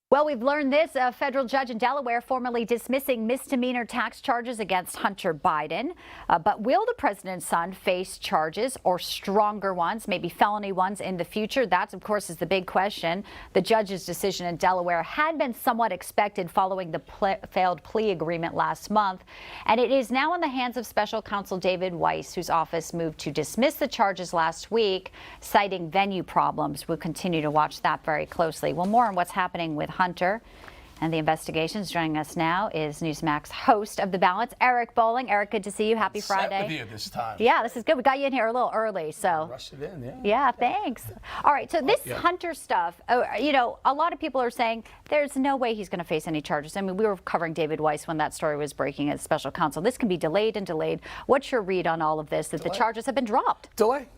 Well, we've learned this. A federal judge in Delaware formally dismissing misdemeanor tax charges against Hunter Biden. But will the president's son face charges or stronger ones, maybe felony ones in the future? That, of course, is the big question. The judge's decision in Delaware had been somewhat expected following the failed plea agreement last month. And it is now in the hands of special counsel David Weiss, whose office moved to dismiss the charges last week, citing venue problems. We'll continue to watch that very closely. Well, more on what's happening with Hunter and the investigations. Joining us now is Newsmax host of The Balance, Eric Bolling. Eric, good to see you. Happy Friday. Set with you this time. Yeah, this is good. We got you in here a little early, so. Rushed it in, yeah. Yeah, thanks. All right, so this Hunter stuff, you know, a lot of people are saying there's no way he's going to face any charges. I mean, we were covering David Weiss when that story was breaking as special counsel. This can be delayed and delayed. What's your read on all of this, that the charges have been dropped?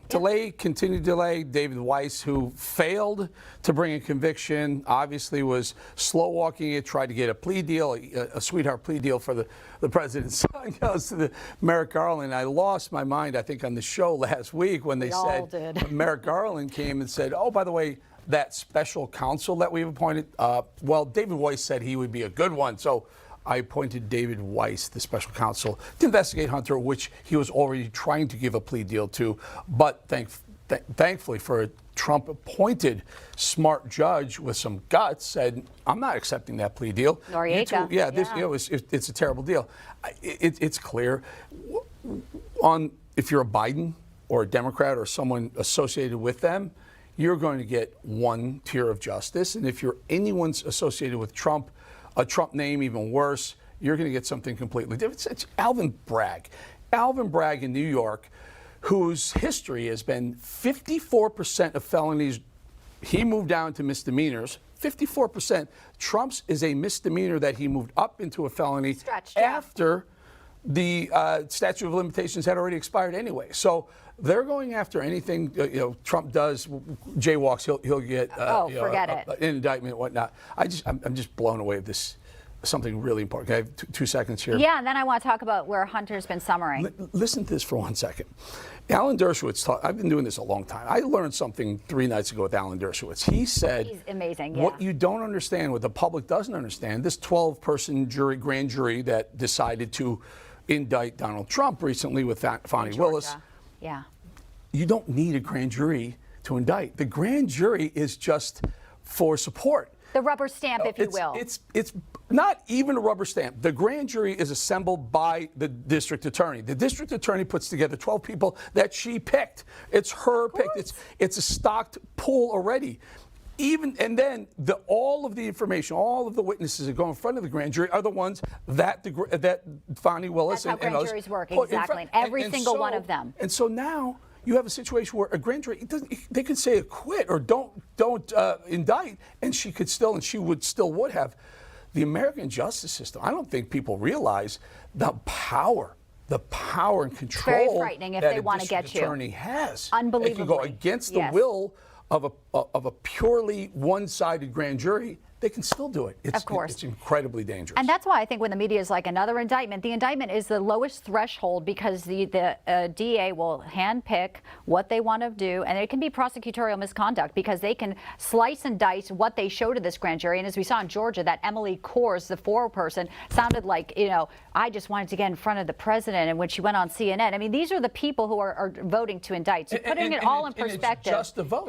Delay, continued delay. David Weiss, who failed to bring a conviction, obviously was slow walking it, tried to get a plea deal, a sweetheart plea deal for the president's son, goes to the Merrick Garland. I lost my mind, I think, on the show last week when they said Merrick Garland came and said, oh, by the way, that special counsel that we've appointed, well, David Weiss said he would be a good one. So I appointed David Weiss, the special counsel, to investigate Hunter, which he was already trying to give a plea deal to. But thankfully for a Trump-appointed smart judge with some guts, said, I'm not accepting that plea deal. Noriega. It's a terrible deal. It's clear. If you're a Biden or a Democrat or someone associated with them, you're going to get one tier of justice. And if you're anyone's associated with Trump, a Trump name, even worse, you're going to get something completely different. It's Alvin Bragg. Alvin Bragg in New York, whose history has been 54% of felonies, he moved down to misdemeanors. 54%. Trump's is a misdemeanor that he moved up into a felony after the statute of limitations had already expired anyway. So they're going after anything Trump does, jaywalks, he'll get an indictment and whatnot. I'm just blown away with this. Something really important. I have two seconds here. Yeah, and then I want to talk about where Hunter's been summering. Listen to this for 1 second. Alan Dershowitz, I've been doing this a long time. I learned something 3 nights ago with Alan Dershowitz. He said, he's amazing, yeah. What you don't understand, what the public doesn't understand, this 12-person grand jury that decided to indict Donald Trump recently with Fani Willis. Yeah. You don't need a grand jury to indict. The grand jury is just for support. The rubber stamp, if you will. It's not even a rubber stamp. The grand jury is assembled by the district attorney. The district attorney puts together 12 people that she picked. It's her pick. It's a stocked pool already. And then all of the information, all of the witnesses that go in front of the grand jury are the ones that Fani Willis and grand juries work, exactly. Every single one of them. And so now you have a situation where a grand jury, they could say acquit or don't indict, and she would have. The American justice system, I don't think people realize the power and control very frightening if they want to get you. Attorney has. Unbelievably. It can go against the will of a purely one-sided grand jury. They can still do it. Of course. It's incredibly dangerous. And that's why I think when the media is like another indictment, the indictment is the lowest threshold because the DA will handpick what they want to do, and it can be prosecutorial misconduct because they can slice and dice what they show to this grand jury. And as we saw in Georgia, that Emily Kors, the four-person, sounded like, I just wanted to get in front of the president, and when she went on CNN. I mean, these are the people who are voting to indict. So putting it all in perspective. It's just a vote.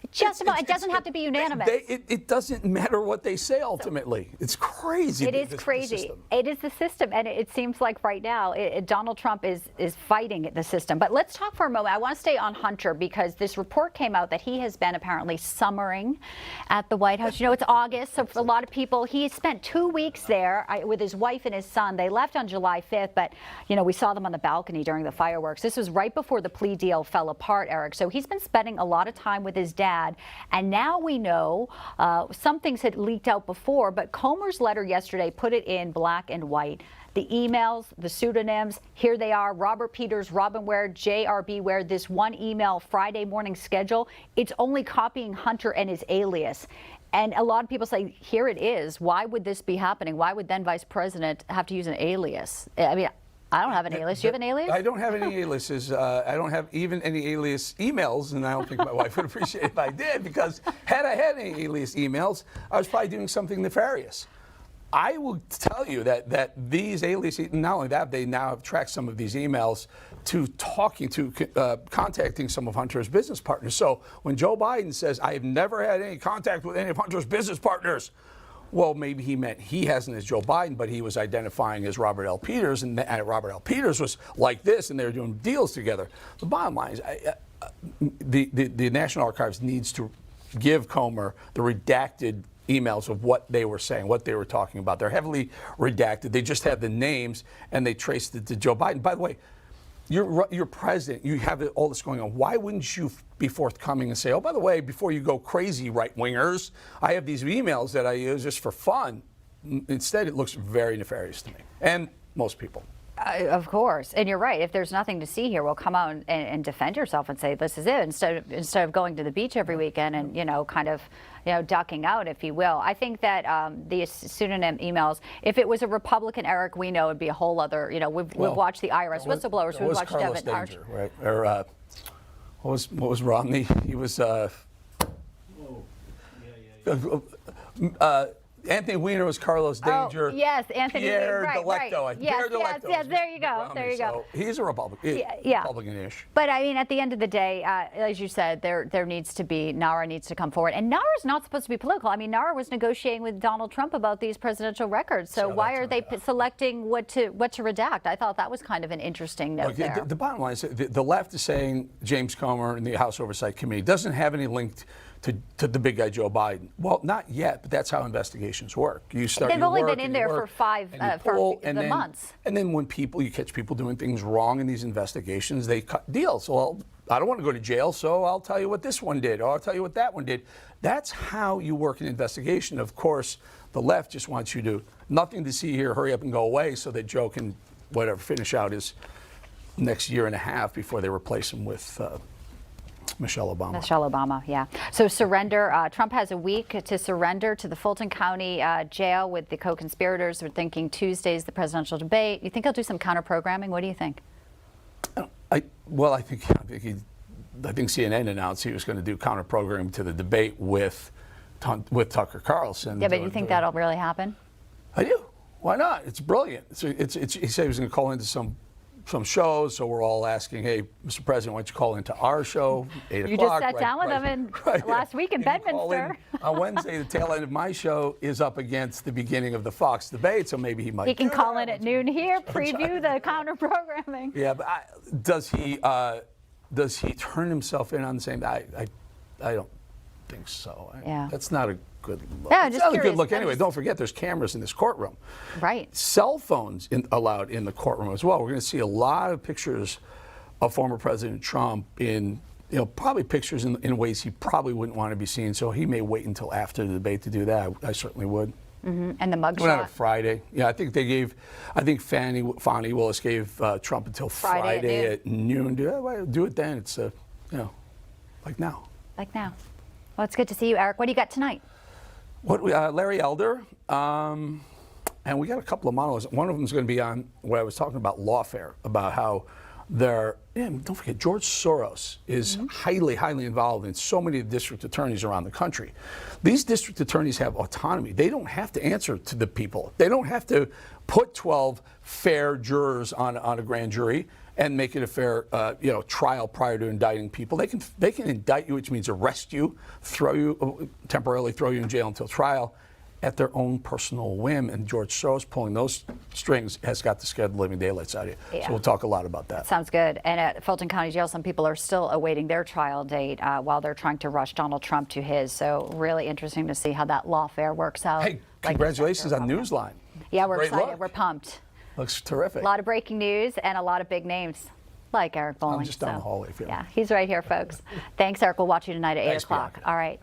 It doesn't have to be unanimous. It doesn't matter what they say ultimately. It's crazy. It is crazy. It is the system, and it seems like right now Donald Trump is fighting the system. But let's talk for a moment. I want to stay on Hunter because this report came out that he has been apparently summering at the White House. It's August, so for a lot of people, he spent 2 weeks there with his wife and his son. They left on July 5th, but we saw them on the balcony during the fireworks. This was right before the plea deal fell apart, Eric. So he's been spending a lot of time with his dad, and now we know some things had leaked out before, but Comer's letter yesterday put it in black and white. The emails, the pseudonyms, here they are: Robert Peters, Robin Ware, JRB Ware. This one email Friday morning schedule, it's only copying Hunter and his alias. And a lot of people say, here it is. Why would this be happening? Why would then Vice President have to use an alias? I mean, I don't have an alias. Do you have an alias? I don't have any aliases. I don't have even any alias emails, and I don't think my wife would appreciate it if I did, because had I had any alias emails, I was probably doing something nefarious. I will tell you that these alias, not only that, they now have tracked some of these emails to contacting some of Hunter's business partners. So when Joe Biden says, I have never had any contact with any of Hunter's business partners, well, maybe he meant he hasn't as Joe Biden, but he was identifying as Robert L. Peters, and Robert L. Peters was like this, and they were doing deals together. The bottom line is, the National Archives needs to give Comer the redacted emails of what they were saying, what they were talking about. They're heavily redacted. They just have the names, and they traced it to Joe Biden. By the way, you're president. You have all this going on. Why wouldn't you be forthcoming and say, oh, by the way, before you go crazy, right-wingers, I have these emails that I use just for fun. Instead, it looks very nefarious to me and most people. Of course, and you're right. If there's nothing to see here, well, come out and defend yourself and say this is it, instead of going to the beach every weekend and kind of ducking out, if you will. I think that the pseudonym emails, if it was a Republican Eric, we know it'd be a whole other. We've watched the IRS whistleblowers. We've watched Carlos Devin Danger, right? Or what was Romney? He was. Anthony Weiner was Carlos Danger. Oh, yes, Anthony Pierre Weiner. Right. Pierre Delecto. Yes, there you go. There you go. So he's a Republican. Yeah. Republican-ish. But I mean, at the end of the day, as you said, there needs to be, NARA needs to come forward. And NARA's not supposed to be political. I mean, NARA was negotiating with Donald Trump about these presidential records. So why are they selecting what to redact? I thought that was kind of an interesting note there. The bottom line is the left is saying James Comer and the House Oversight Committee doesn't have any link to the big guy Joe Biden. Well, not yet, but that's how investigations work. You start. They've only been in there for months. And then when you catch people doing things wrong in these investigations, they cut deals. Well, I don't want to go to jail, so I'll tell you what this one did, or I'll tell you what that one did. That's how you work an investigation. Of course, the left just wants you to nothing to see here, hurry up and go away, so that Joe can finish out his next year and a half before they replace him with. Michelle Obama, yeah. So surrender. Trump has a week to surrender to the Fulton County jail with the co-conspirators. We're thinking Tuesday's the presidential debate. You think he'll do some counter-programming? What do you think? I think CNN announced he was going to do counter-programming to the debate with Tucker Carlson. Yeah, but you think that'll really happen? I do. Why not? It's brilliant. He said he was going to call into some shows, so we're all asking, hey, Mr. President, why don't you call into our show, 8 o'clock? You just sat down with him last week in Bedminster. On Wednesday, the tail end of my show is up against the beginning of the Fox debate, so maybe he might. He can call in at noon here, preview the counter-programming. Yeah, but does he turn himself in on the same? I don't think so. Yeah. That's not a good look. Yeah, it's just not curious. a good look anyway. Don't forget, there's cameras in this courtroom. Right. Cell phones allowed in the courtroom as well. We're going to see a lot of pictures of former President Trump in, probably pictures in ways he probably wouldn't want to be seen. So he may wait until after the debate to do that. I certainly would. Mm-hmm. And the mugshot. Well, not a Friday. Yeah, I think Fani Willis gave Trump until Friday at noon. Do it then. It's like now. Like now. Well, it's good to see you, Eric. What do you got tonight? Larry Elder, and we got a couple of monologues. One of them is going to be on what I was talking about, lawfare, about how don't forget, George Soros is highly, highly involved in so many district attorneys around the country. These district attorneys have autonomy. They don't have to answer to the people. They don't have to put 12 fair jurors on a grand jury and make it a fair, trial prior to indicting people. They can indict you, which means arrest you, temporarily throw you in jail until trial, at their own personal whim. And George Soros pulling those strings has got to scare the living daylights out of you. Yeah. So we'll talk a lot about that. Sounds good. And at Fulton County Jail, some people are still awaiting their trial date while they're trying to rush Donald Trump to his. So really interesting to see how that lawfare works out. Hey, congratulations on Newsline. Yeah, we're Great excited. Look. We're pumped. Looks terrific. A lot of breaking news and a lot of big names, like Eric Bolling. I'm just down the hallway. Yeah, he's right here, folks. Thanks, Eric. We'll watch you tonight at 8 o'clock. Bianca. All right.